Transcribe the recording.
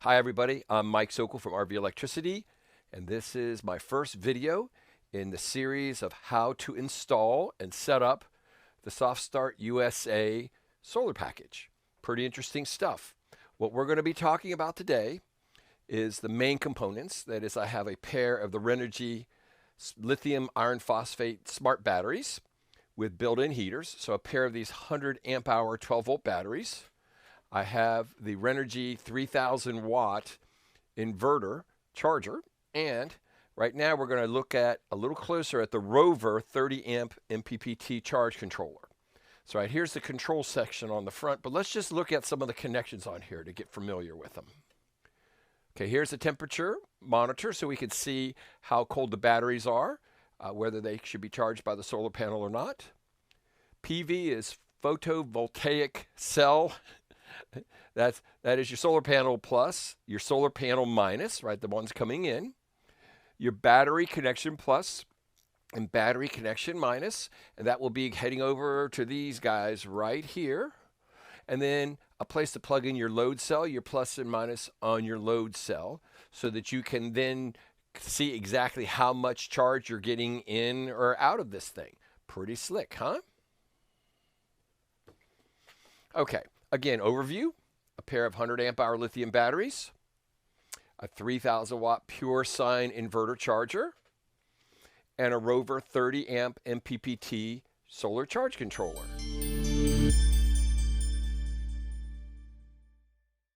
Hi everybody, I'm Mike Sokol from RV Electricity, and this is my first video in the series of how to install and set up the SoftStartUSA solar package. Pretty interesting stuff. What we're going to be talking about today is the main components. That is, I have a pair of the Renogy lithium iron phosphate smart batteries with built-in heaters. So a pair of these 100 amp hour 12 volt batteries. I have the Renogy 3000 watt inverter charger, and right now we're going to look at a little closer at the Rover 30 amp MPPT charge controller. So right here's the control section on the front, but let's just look at some of the connections on here to get familiar with them. Okay, here's the temperature monitor so we can see how cold the batteries are, whether they should be charged by the solar panel or not. PV is photovoltaic cell. That is your solar panel plus, your solar panel minus, right, the ones coming in, your battery connection plus and battery connection minus, and that will be heading over to these guys right here. And then a place to plug in your load cell, your plus and minus on your load cell, so that you can then see exactly how much charge you're getting in or out of this thing. Pretty slick, huh? Okay. Again, overview, a pair of 100 amp hour lithium batteries, a 3000 watt pure sine inverter charger, and a Rover 30 amp MPPT solar charge controller.